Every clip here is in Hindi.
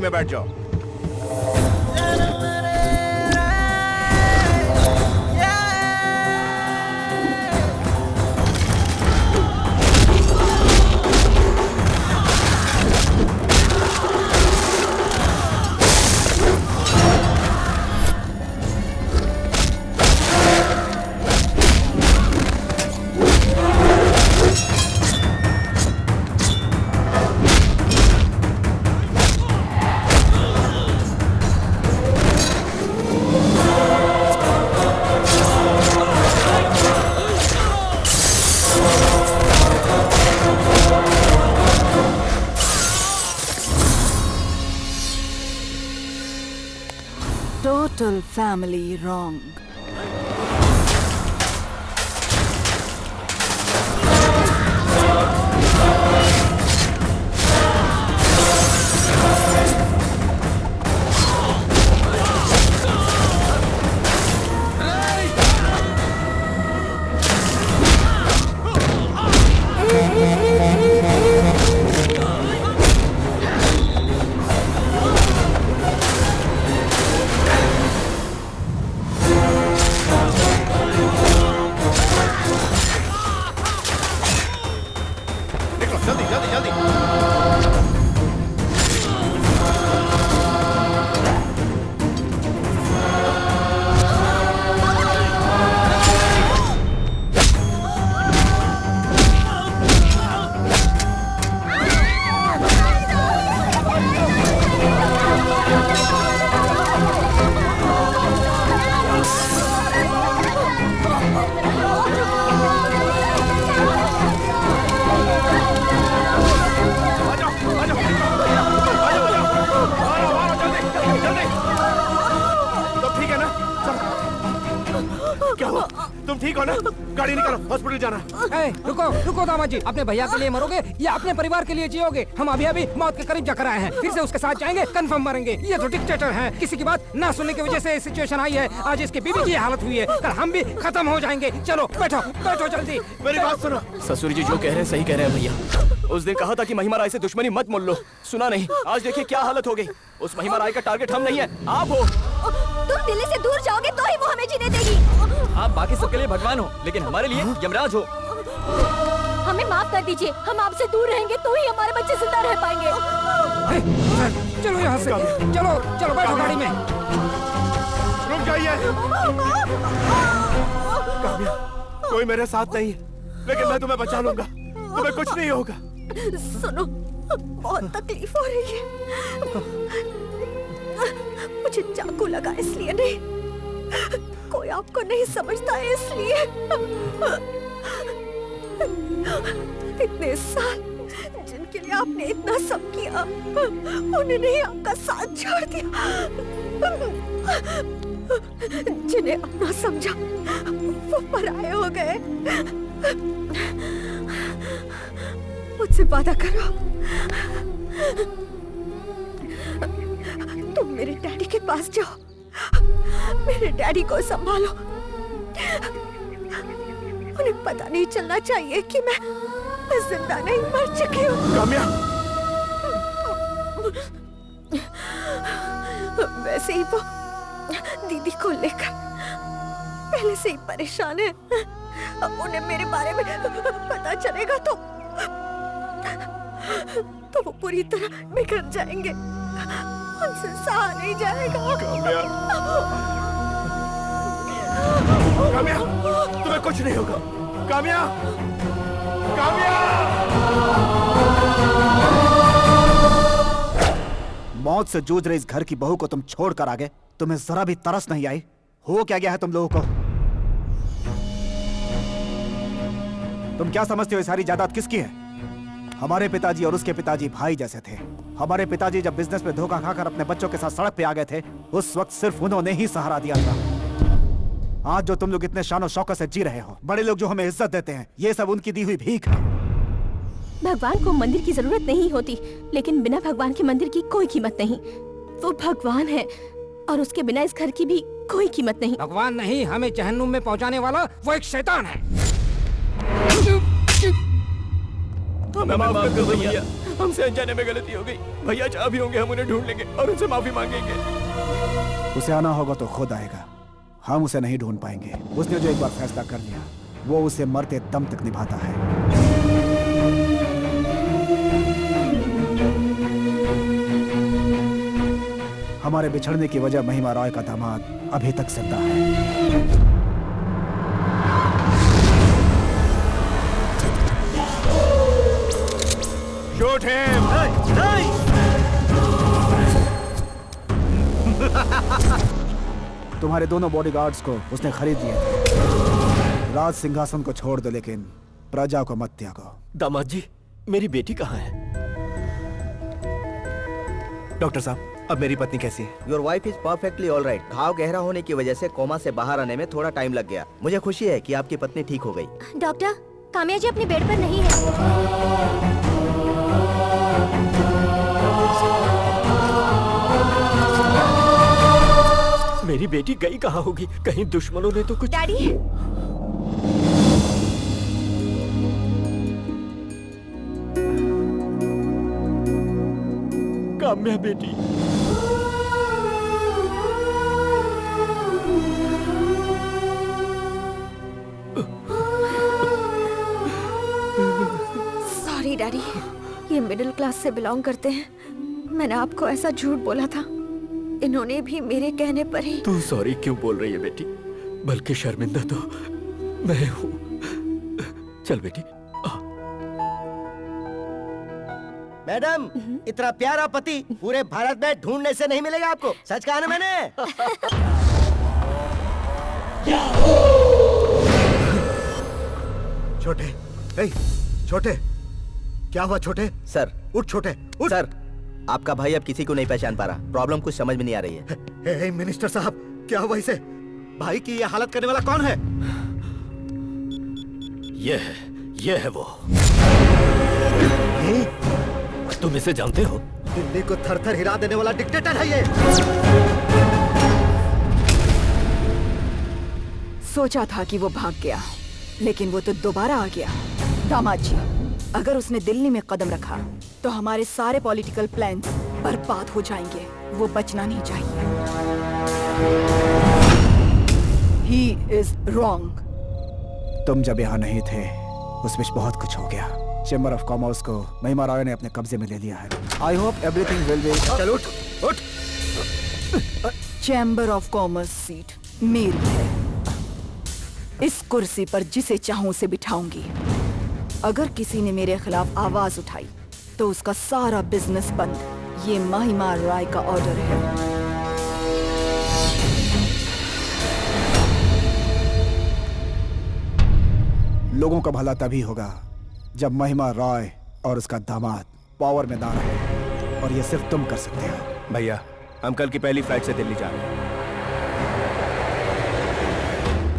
में बैठ जाओ। Total family wrong. तुम ठीक हो ना? गाड़ी निकालो, हॉस्पिटल जाना। रुको रुको दामाद जी, अपने भैया के लिए मरोगे या अपने परिवार के लिए जियोगे? हम अभी अभी मौत के करीब जाकर आए हैं, फिर से उसके साथ जाएंगे, कंफर्म मरेंगे। ये तो डिक्टेटर है, किसी की बात ना सुनने की वजह से सिचुएशन आई है। आज इसकी बीवी की हालत हुई है, कल हम भी खत्म हो जाएंगे। चलो बैठो बैठो जल्दी। मेरी बात सुनो। ससुर जी जो कह रहे हैं सही कह रहे हैं भैया। उस दिन कहा था कि महिमा राय से दुश्मनी मत मोल लो, सुना नहीं। आज देखिए क्या हालत हो गई। उस महिमा राय का टारगेट हम नहीं है, आप हो। तुम दिल्ली से दूर जाओगे तो ही वो हमें जीने देगी। आप बाकी सबके लिए भगवान हो, लेकिन हमारे लिए यमराज हो। हमें माफ कर दीजिए, हम आपसे दूर रहेंगे तो ही हमारे बच्चे जिंदा रह पाएंगे। चलो यहाँ से, चलो चलो बैठो गाड़ी में। रुक जाइए। काम्या, कोई मेरे साथ नहीं है, लेकिन मैं तुम्हें बचा लूंगा, तुम्हें कुछ नहीं होगा। सुनो, बहुत तकलीफ हो रही है। मुझे चाकू लगा इसलिए नहीं, कोई आपको नहीं समझता है इसलिए। इतने साल जिनके लिए आपने इतना सब किया, उन्हें नहीं आपका साथ छोड़ दिया। जिन्हें अपना समझा वो पराये हो गए। मुझसे वादा करो, तुम मेरे डैडी के पास जाओ, मेरे डैडी को संभालो। उन्हें पता नहीं चलना चाहिए कि मैं जिंदा नहीं, मर चुकी हूँ। काम्या, वैसे ही वो दीदी को लेकर पहले से ही परेशान है। उन्हें मेरे बारे में पता चलेगा तो वो पूरी तरह बिखर जाएंगे, उनसे सहा नहीं जाएगा। काम्या, काम्या, तुम्हें कुछ नहीं होगा। काम्या, काम्या। मौत से जूझ रहे इस घर की बहू को तुम छोड़कर आ गए, तुम्हें जरा भी तरस नहीं आई? हो क्या गया है तुम लोगों को? तुम क्या समझते हो ये सारी जायदाद किसकी है? हमारे पिताजी और उसके पिताजी भाई जैसे थे। हमारे पिताजी जब बिजनेस में धोखा खाकर अपने बच्चों के साथ सड़क पे आ गए थे, उस वक्त सिर्फ उन्होंने ही सहारा दिया था। आज जो तुम लोग इतने शान और शौकत से जी रहे हो, बड़े लोग जो हमें इज्जत देते हैं, ये सब उनकी दी हुई भीख है। भगवान को मंदिर की जरूरत नहीं होती, लेकिन बिना भगवान के मंदिर की कोई कीमत नहीं। वो भगवान है और उसके बिना इस घर की भी कोई कीमत नहीं। भगवान नहीं, हमें जहन्नुम में पहुंचाने वाला वो एक शैतान है। हमें माफ कर दो भैया। हमसे अनजाने में गलती हो गई। भैया जहाँ भी होंगे हम उन्हें ढूंढ लेंगे और उनसे माफी मांगेंगे। उसे आना होगा तो खुद आएगा, हम उसे नहीं ढूंढ पाएंगे। उसने जो एक बार फैसला कर लिया वो उसे मरते दम तक निभाता है। हमारे बिछड़ने की वजह महिमा रॉय का दामाद अभी तक जिंदा है। Shoot him! तुम्हारे दोनों बॉडीगार्ड्स को उसने खरीद लिए थे। राज सिंहासन को छोड़ दो लेकिन प्रजा को मत त्यागो। दामाद जी, मेरी बेटी कहाँ है? डॉक्टर साहब, अब मेरी पत्नी कैसी है? Your wife is perfectly all right. घाव गहरा होने की वजह से कोमा से बाहर आने में थोड़ा टाइम लग गया। मुझे खुशी है कि आपकी पत्नी ठीक हो गई। डॉक्टर, काम्या जी अपने बेड पर नहीं है। मेरी बेटी गई कहाँ होगी? कहीं दुश्मनों ने तो कुछ। डैडी, काम्या बेटी, सॉरी डैडी, ये मिडिल क्लास से बिलोंग करते हैं। मैंने आपको ऐसा झूठ बोला था। इन्होंने भी मेरे कहने पर ही। तू सॉरी क्यों बोल रही है बेटी? बल्कि शर्मिंदा तो मैं हूँ। चल बेटी। मैडम, इतना प्यारा पति पूरे भारत में ढूंढने से नहीं मिलेगा आपको। सच कहा ना मैंने। छोटे, ए, छोटे, क्या हुआ छोटे? सर, उठ छोटे, उठ। सर, आपका भाई अब किसी को नहीं पहचान पा रहा। प्रॉब्लम कुछ समझ में नहीं आ रही है। मिनिस्टर साहब, क्या हुआ इसे? भाई की ये हालत करने वाला कौन है? ये है वो। तुम इसे जानते हो? दिल्ली को थर-थर हिला देने वाला डिक्टेटर है ये। सोचा था कि वो भाग गया, लेकिन वो तो दोबारा आ गया। दामाद जी, अगर उसने दिल्ली में कदम रखा तो हमारे सारे पॉलिटिकल प्लान्स बर्बाद हो जाएंगे। वो बचना नहीं चाहिए। He is wrong. तुम जब यहाँ नहीं थे उस बीच बहुत कुछ हो गया। चेंबर ऑफ कॉमर्स को महिमा रॉय ने अपने कब्जे में ले लिया है। I hope everything will be. चल उठ, उठ। चैम्बर ऑफ कॉमर्स सीट मेरी है। इस कुर्सी पर जिसे चाहूं उसे बिठाऊंगी। अगर किसी ने मेरे खिलाफ आवाज उठाई तो उसका सारा बिजनेस बंद। ये महिमा रॉय का ऑर्डर है। लोगों का भला तभी होगा जब महिमा रॉय और उसका दामाद पावर में ना रहे, और ये सिर्फ तुम कर सकते हो। भैया, हम कल की पहली फ्लाइट से दिल्ली जा रहे हैं।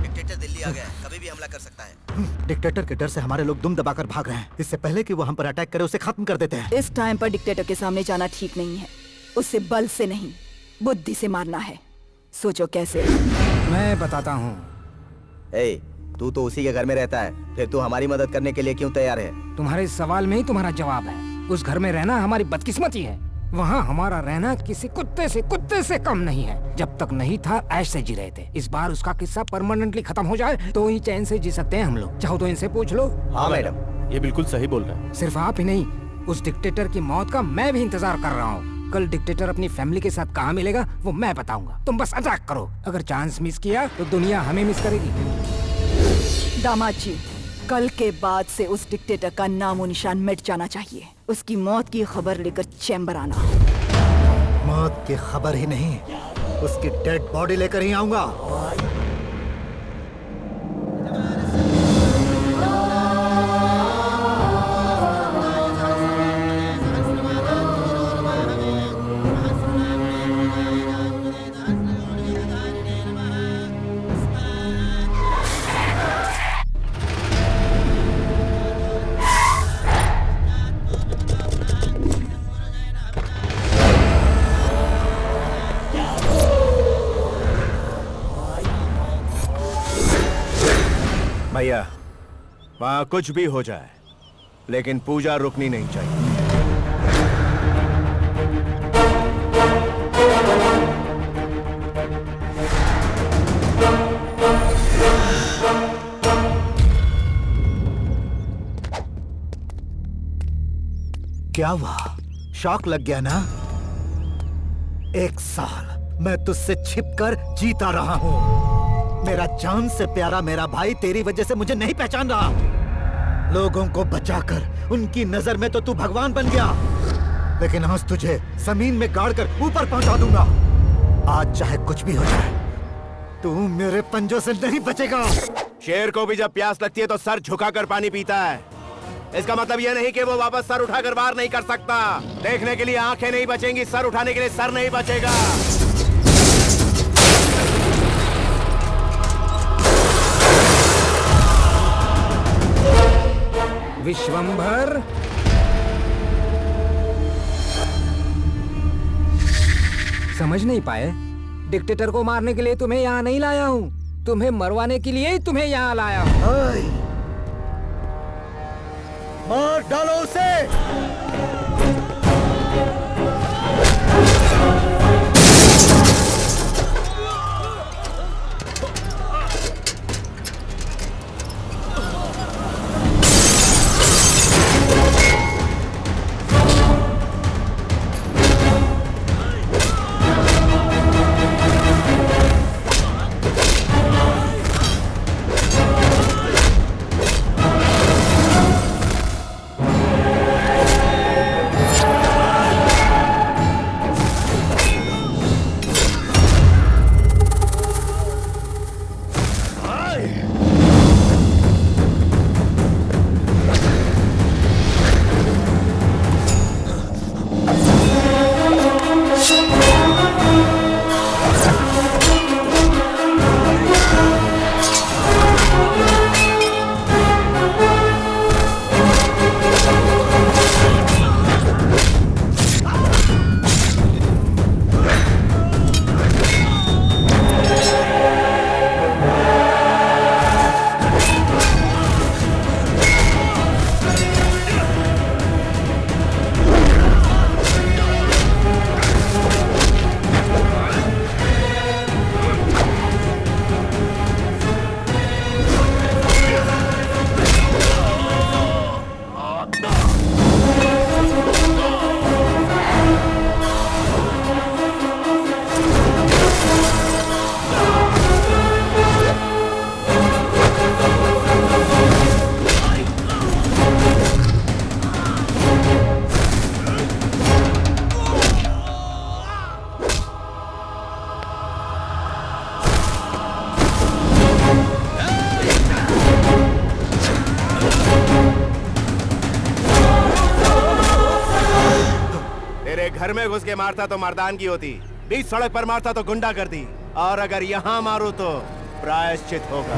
डिक्टेटर दिल्ली आ गया, कभी भी हमला कर सकता है। डिक्टेटर के डर से हमारे लोग दुम दबाकर भाग रहे हैं। इससे पहले कि वो हम पर अटैक करे उसे खत्म कर देते हैं। इस टाइम पर डिक्टेटर के सामने जाना ठीक नहीं है। उसे बल से नहीं, बुद्धि से मारना है। सोचो कैसे। मैं बताता हूँ। तू तो उसी के घर में रहता है, फिर तू हमारी मदद करने के लिए क्यों तैयार है? तुम्हारे सवाल में ही तुम्हारा जवाब है। उस घर में रहना हमारी बदकिस्मती है। वहाँ हमारा रहना किसी कुत्ते से कम नहीं है। जब तक नहीं था ऐश से जी रहे थे। इस बार उसका किस्सा परमानेंटली खत्म हो जाए तो ही चैन से जी सकते हैं हम लोग। चाहो तो इनसे पूछ लो। हाँ मैडम, ये बिल्कुल सही बोल रहा है। सिर्फ आप ही नहीं, उस डिक्टेटर की मौत का मैं भी इंतजार कर रहा हूँ। कल डिक्टेटर अपनी फैमिली के साथ कहाँ मिलेगा वो मैं बताऊंगा। तुम बस अटैक करो। अगर चांस मिस किया तो दुनिया हमें मिस करेगी। दामाद जी, कल के बाद से उस डिक्टेटर का नामो निशान मिट जाना चाहिए। उसकी मौत की खबर लेकर चैम्बर आना। मौत की खबर ही नहीं, उसकी डेड बॉडी लेकर ही आऊंगा। भैया, वहाँ कुछ भी हो जाए लेकिन पूजा रुकनी नहीं चाहिए। क्या हुआ? शॉक लग गया ना? 1 साल मैं तुझसे छिपकर जीता रहा हूँ। मेरा जान से प्यारा मेरा भाई तेरी वजह से मुझे नहीं पहचान रहा। लोगों को बचाकर उनकी नजर में तो तू भगवान बन गया, लेकिन आज तुझे जमीन में गाड़कर ऊपर पहुंचा दूंगा। आज चाहे कुछ भी हो जाए, तू मेरे पंजों से नहीं बचेगा। शेर को भी जब प्यास लगती है तो सर झुकाकर पानी पीता है। इसका मतलब यह नहीं कि वो वापस सर उठाकर वार नहीं कर सकता। देखने के लिए आंखें नहीं बचेंगी, सर उठाने के लिए सर नहीं बचेगा। विश्वंभर, समझ नहीं पाए? डिक्टेटर को मारने के लिए तुम्हें यहाँ नहीं लाया हूँ, तुम्हें मरवाने के लिए ही तुम्हें यहाँ लाया हूँ। मार डालो उसे। घर में घुस के मारता तो मर्दानगी होती, बीच सड़क पर मारता तो गुंडागर्दी, और अगर यहाँ मारूं तो प्रायश्चित होगा।